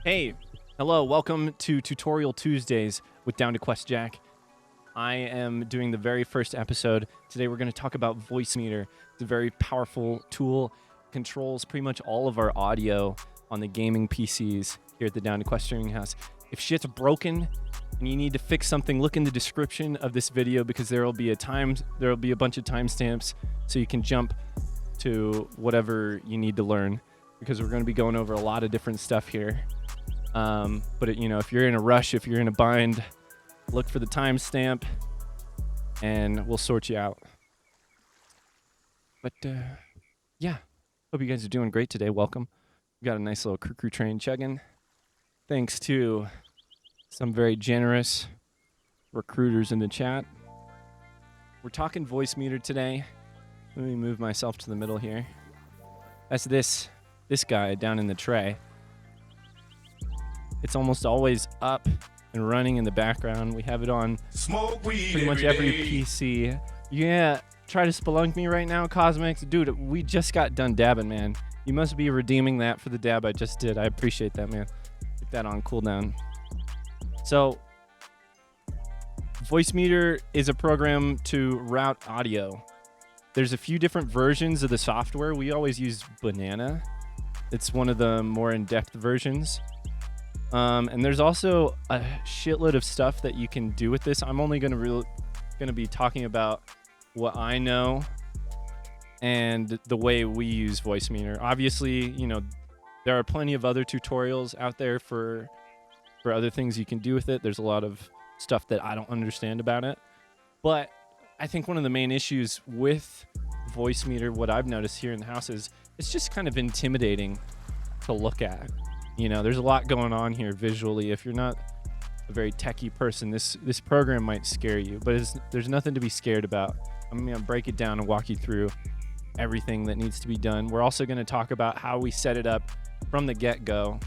Hey, hello, welcome to Tutorial Tuesdays with HowToQuest Jack. I am doing the very first episode. Today we're going to talk about Voicemeeter. It's a very powerful tool, controls pretty much all of our audio on the gaming PCs here at the HowToQuest Streaming House. If shit's broken and you need to fix something, look in the description of this video because there will be a bunch of timestamps so you can jump to whatever you need to learn, because we're going to be going over a lot of different stuff here. But if you're in a rush, if you're in a bind, look for the timestamp and we'll sort you out. But yeah, hope you guys are doing great today. Welcome. We got a nice little crew train chugging. Thanks to some very generous recruiters in the chat. We're talking Voicemeeter today. Let me move myself to the middle here. That's this guy down in the tray. It's almost always up and running in the background. We have it on pretty much every PC. Yeah, try to spelunk me right now, Cosmics. Dude, we just got done dabbing, man. You must be redeeming that for the dab I just did. I appreciate that, man. Get that on cooldown. So, Voicemeeter is a program to route audio. There's a few different versions of the software. We always use Banana. It's one of the more in-depth versions. And there's also a shitload of stuff that you can do with this. I'm only going to be talking about what I know and the way we use Voicemeeter. Obviously, there are plenty of other tutorials out there for other things you can do with it. There's a lot of stuff that I don't understand about it. But I think one of the main issues with Voicemeeter, what I've noticed here in the house, is it's just kind of intimidating to look at. There's a lot going on here visually. If you're not a very techie person, this program might scare you, but there's nothing to be scared about. I'm going to break it down and walk you through everything that needs to be done. We're also going to talk about how we set it up from the get-go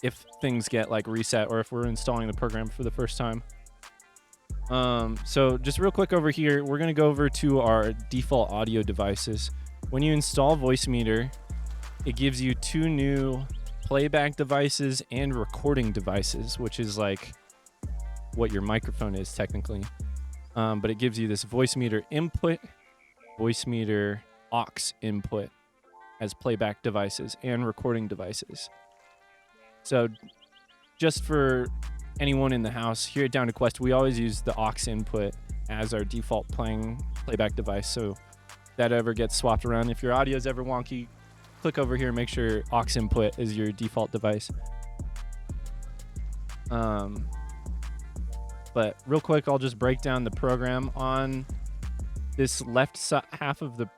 if things get reset or if we're installing the program for the first time. So just real quick over here, we're going to go over to our default audio devices. When you install Voicemeeter, it gives you two new playback devices and recording devices, which is like what your microphone is technically. But it gives you this Voicemeeter input, Voicemeeter aux input as playback devices and recording devices. So just for anyone in the house, here at HowToQuest, we always use the aux input as our default playback device. So if that ever gets swapped around, if your audio is ever wonky, click over here and make sure aux input is your default device. But real quick, I'll just break down the program on this left half of the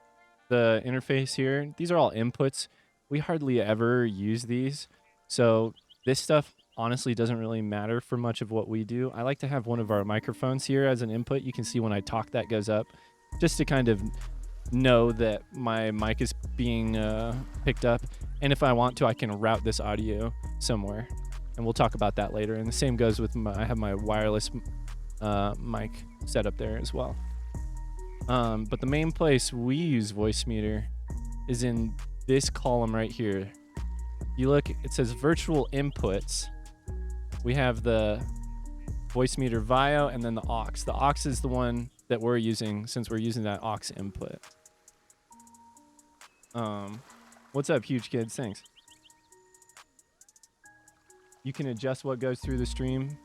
interface here. These are all inputs. We hardly ever use these. So this stuff honestly doesn't really matter for much of what we do. I like to have one of our microphones here as an input. You can see when I talk that goes up, just to kind of know that my mic is being picked up, and if I want to, I can route this audio somewhere, and we'll talk about that later. And the same goes with I have my wireless mic set up there as well. But the main place we use Voicemeeter is in this column right here. You look, it says virtual inputs. We have the Voicemeeter VIO and then the aux. The aux is the one that we're using since we're using that aux input. What's up, huge kids? Thanks. You can adjust what goes through the stream.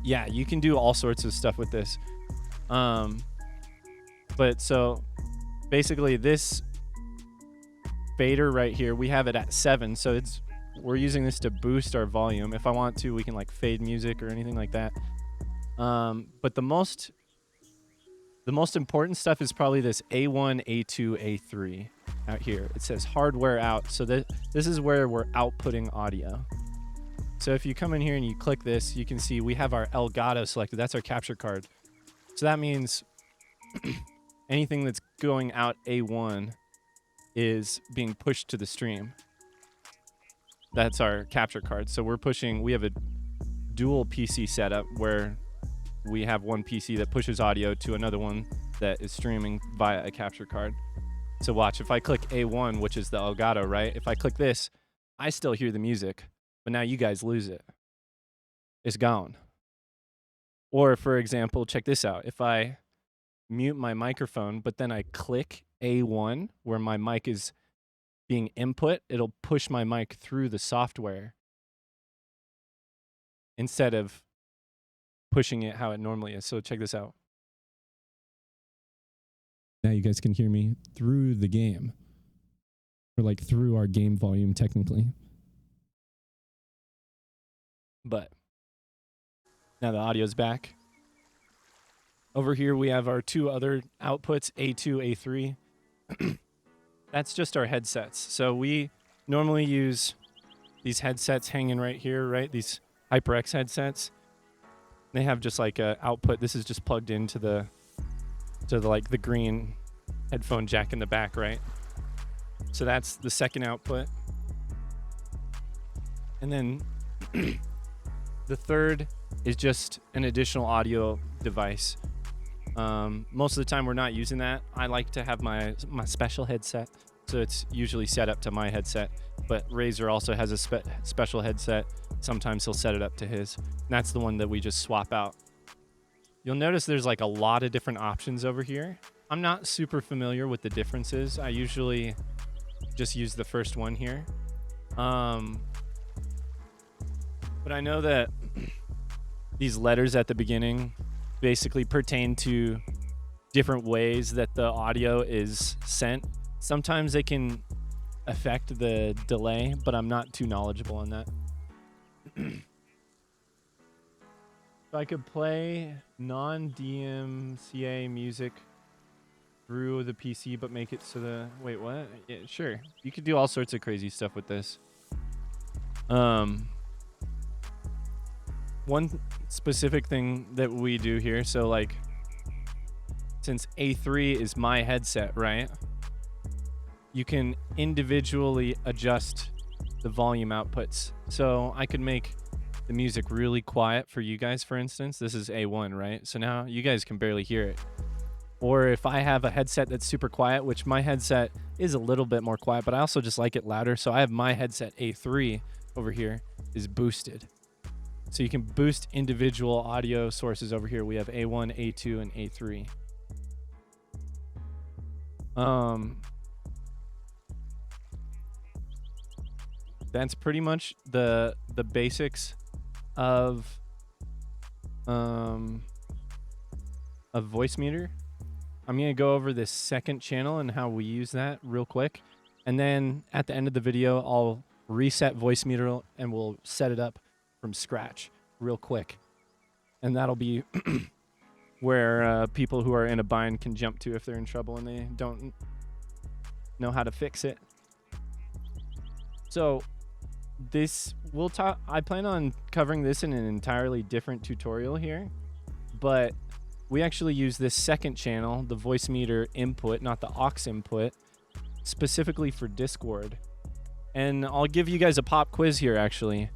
Yeah, you can do all sorts of stuff with this. But so basically this fader right here, we have it at 7, so we're using this to boost our volume. If I want to, we can fade music or anything like that. But the most important stuff is probably this A1, A2, A3 out here. It says hardware out. So this is where we're outputting audio. So if you come in here and you click this, you can see we have our Elgato selected. That's our capture card. So that means anything that's going out A1 is being pushed to the stream. That's our capture card. So we have a dual PC setup where we have one PC that pushes audio to another one that is streaming via a capture card. So watch, if I click A1, which is the Elgato, right? If I click this, I still hear the music, but now you guys lose it. It's gone. Or for example, check this out. If I mute my microphone, but then I click A1 where my mic is being input, it'll push my mic through the software instead of pushing it how it normally is. So check this out. Now you guys can hear me through the game, or like through our game volume technically. But now the audio's back. Over here we have our two other outputs, A2, A3. That's just our headsets. So we normally use these headsets hanging right here, right? These HyperX headsets. They have just like a output. This is just plugged into the like the green headphone jack in the back, right? So that's the second output. And then the third is just an additional audio device. Most of the time we're not using that. I like to have my special headset, so it's usually set up to my headset, but Razor also has a special headset. Sometimes he'll set it up to his, and that's the one that we just swap out. You'll notice there's like a lot of different options over here. I'm not super familiar with the differences. I usually just use the first one here. But I know that these letters at the beginning basically pertain to different ways that the audio is sent. Sometimes they can affect the delay, but I'm not too knowledgeable on that. If I could play non-DMCA music through the PC, but make it so the... Wait, what? Yeah, sure. You could do all sorts of crazy stuff with this. One specific thing that we do here, so like, since A3 is my headset, right? You can individually adjust the volume outputs. So I could make the music really quiet for you guys, for instance. This is A1, right? So now you guys can barely hear it. Or if I have a headset that's super quiet, which my headset is a little bit more quiet, but I also just like it louder. So I have my headset A3 over here is boosted. So you can boost individual audio sources over here. We have A1, A2, and A3. That's pretty much the basics of Voicemeeter. I'm going to go over this second channel and how we use that real quick. And then at the end of the video, I'll reset Voicemeeter and we'll set it up from scratch real quick. And that'll be where people who are in a bind can jump to if they're in trouble and they don't know how to fix it. So this we'll talk. I plan on covering this in an entirely different tutorial here, but we actually use this second channel, the Voicemeeter input, not the aux input, specifically for Discord. And I'll give you guys a pop quiz here, actually.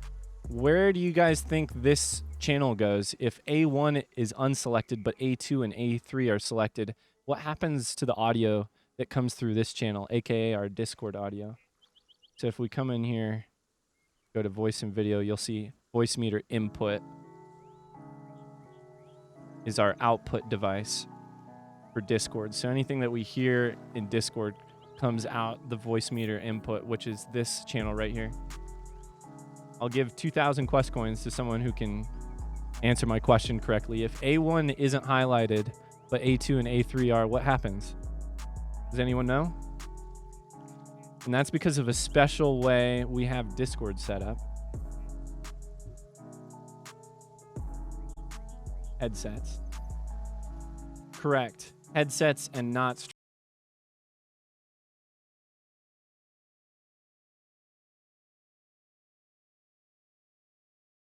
Where do you guys think this channel goes if A1 is unselected, but A2 and A3 are selected? What happens to the audio that comes through this channel, aka our Discord audio? So if we come in here, go to voice and video, you'll see Voicemeeter input is our output device for Discord. So anything that we hear in Discord comes out the Voicemeeter input, which is this channel right here. I'll give 2,000 quest coins to someone who can answer my question correctly. If A1 isn't highlighted, but A2 and A3 are, what happens? Does anyone know? And that's because of a special way we have Discord set up. Headsets. Correct. Headsets and not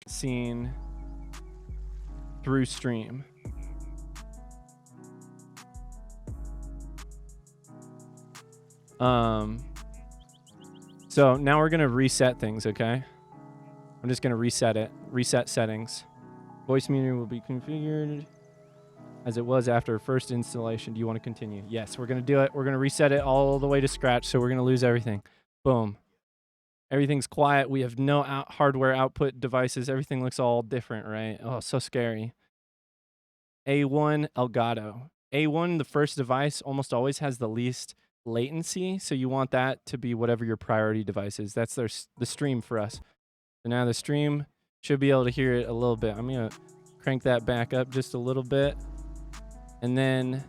seen through stream. So now we're going to reset things, okay? I'm just going to reset it. Reset settings. Voicemeeter will be configured as it was after first installation. Do you want to continue? Yes, we're going to do it. We're going to reset it all the way to scratch, so we're going to lose everything. Boom. Everything's quiet. We have no hardware output devices. Everything looks all different, right? Oh, so scary. A1 Elgato. A1, the first device, almost always has the least latency, so you want that to be whatever your priority device is. That's the stream for us. So now the stream should be able to hear it a little bit. I'm going to crank that back up just a little bit. And then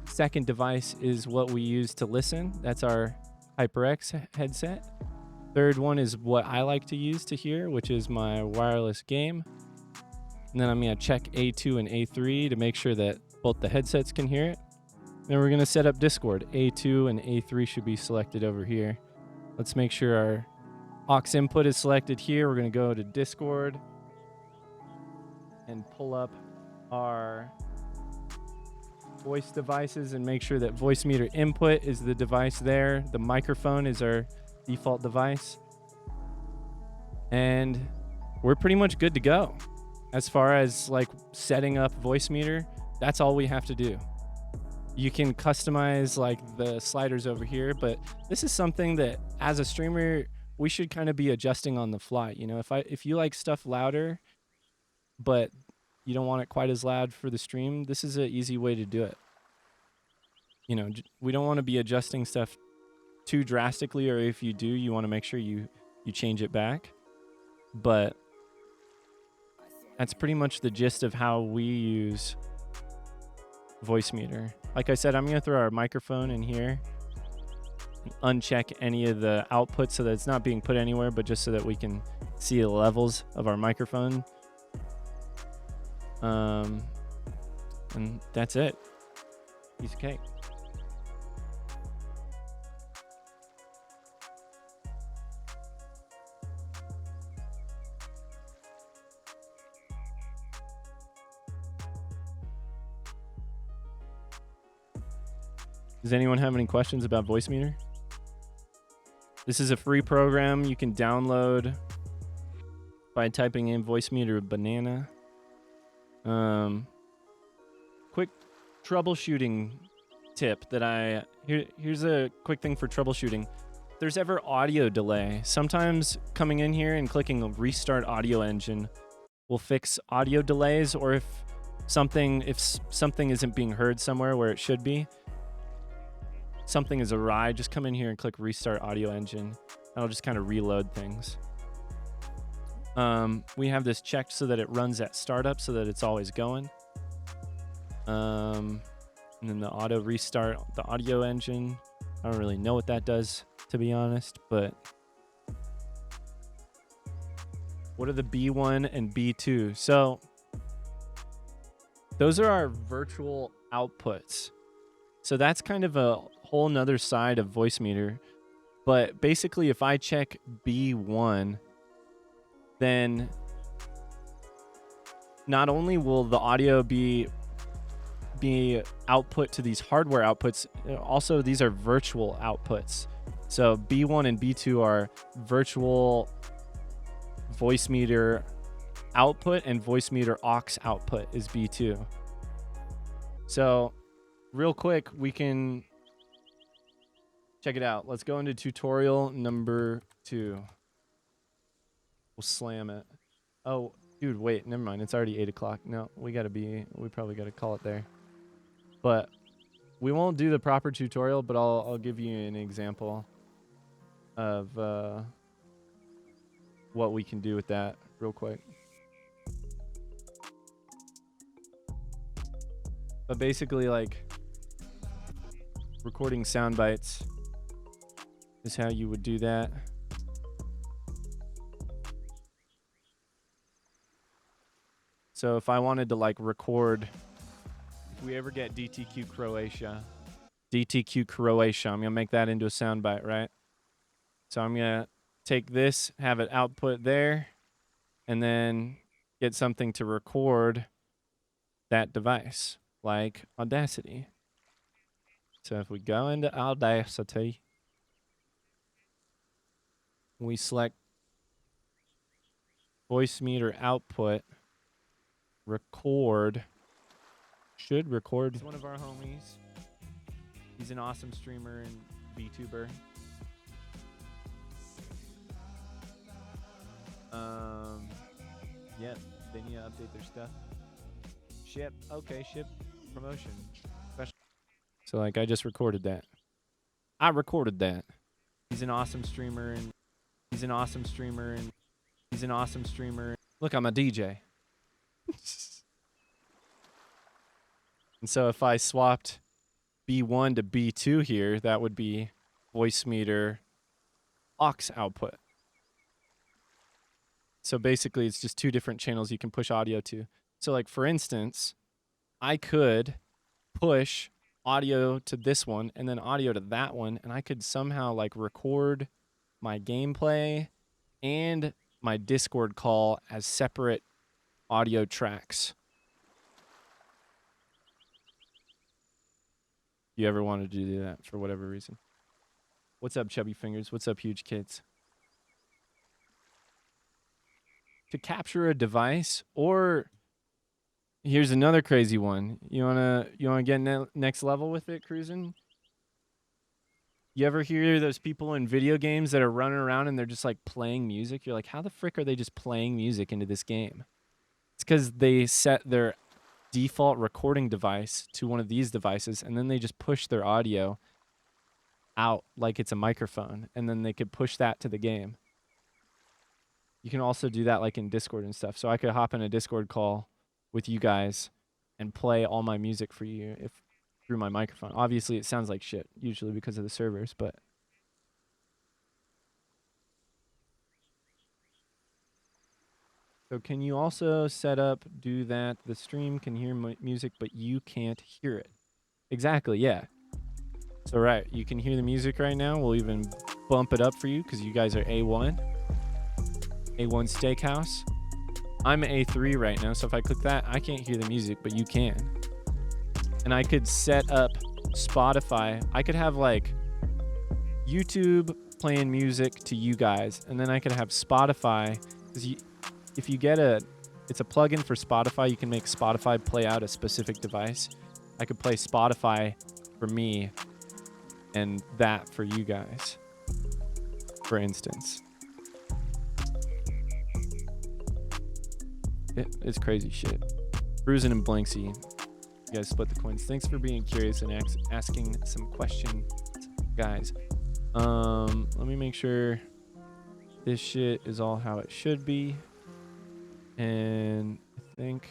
second device is what we use to listen. That's our HyperX headset. Third one is what I like to use to hear, which is my wireless game. And then I'm going to check A2 and A3 to make sure that both the headsets can hear it. Then we're going to set up Discord. A2 and A3 should be selected over here. Let's make sure our aux input is selected here. We're going to go to Discord and pull up our voice devices and make sure that Voicemeeter input is the device there. The microphone is our default device. And we're pretty much good to go. As far as like setting up Voicemeeter, that's all we have to do. You can customize like the sliders over here, but this is something that as a streamer, we should kind of be adjusting on the fly. You know, if you like stuff louder, but you don't want it quite as loud for the stream, this is an easy way to do it. You know, we don't want to be adjusting stuff too drastically, or if you do, you want to make sure you change it back. But that's pretty much the gist of how we use Voicemeeter. Like I said, I'm going to throw our microphone in here and uncheck any of the outputs so that it's not being put anywhere, but just so that we can see the levels of our microphone. And that's it. Piece of cake. Does anyone have any questions about Voicemeeter? This is a free program you can download by typing in Voicemeeter banana. Quick troubleshooting tip that here's a quick thing for troubleshooting. If there's ever audio delay, sometimes coming in here and clicking a restart audio engine will fix audio delays, or if something isn't being heard somewhere where it should be, something is awry, just come in here and click restart audio engine. That'll just kind of reload things. We have this checked so that it runs at startup so that it's always going. And then the auto restart the audio engine. I don't really know what that does, to be honest, but what are the B1 and B2? So those are our virtual outputs. So that's kind of a whole nother side of Voicemeeter. But basically, if I check B1, then not only will the audio be output to these hardware outputs, also these are virtual outputs. So B1 and B2 are virtual Voicemeeter output, and Voicemeeter aux output is B2. So real quick, we can check it out. Let's go into tutorial number 2. We'll slam it. Oh, dude, wait, never mind. It's already 8 o'clock. No, we probably got to call it there. But we won't do the proper tutorial, but I'll give you an example of what we can do with that real quick. But basically, like, recording sound bites is how you would do that. So if I wanted to like record, if we ever get DTQ Croatia, I'm gonna make that into a soundbite, right? So I'm gonna take this, have it output there, and then get something to record that device, like Audacity. So if we go into Audacity, we select Voicemeeter output, record, should record. It's one of our homies. He's an awesome streamer and VTuber. Yeah, they need to update their stuff. Ship. Okay, ship promotion. Special. So like I just recorded that. I recorded that. He's an awesome streamer and he's an awesome streamer and he's an awesome streamer. Look, I'm a DJ. And so if I swapped B1 to B2 here, that would be Voicemeeter aux output. So basically it's just two different channels you can push audio to. So like for instance, I could push audio to this one and then audio to that one, and I could somehow like record my gameplay and my Discord call as separate audio tracks. You ever wanted to do that for whatever reason? What's up, Chubby Fingers? What's up, Huge Kids? To capture a device, or here's another crazy one. You wanna get next level with it, cruising? You ever hear those people in video games that are running around and they're just like playing music? You're like, how the frick are they just playing music into this game? It's because they set their default recording device to one of these devices, and then they just push their audio out like it's a microphone, and then they could push that to the game. You can also do that like in Discord and stuff. So I could hop in a Discord call with you guys and play all my music for you through my microphone. Obviously, it sounds like shit, usually because of the servers, but... So can you also do that, the stream can hear music, but you can't hear it? Exactly, yeah. So right, you can hear the music right now. We'll even bump it up for you because you guys are A1. A1 Steakhouse. I'm A3 right now, so if I click that, I can't hear the music, but you can. And I could set up Spotify. I could have like YouTube playing music to you guys, and then I could have Spotify, because if you get it's a plugin for Spotify. You can make Spotify play out a specific device. I could play Spotify for me and that for you guys, for instance. It's crazy shit. Bruisin and Blanksy, you guys split the coins. Thanks for being curious and asking some questions, guys. Let me make sure this shit is all how it should be. And I think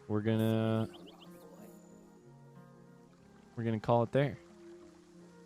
we're gonna call it there.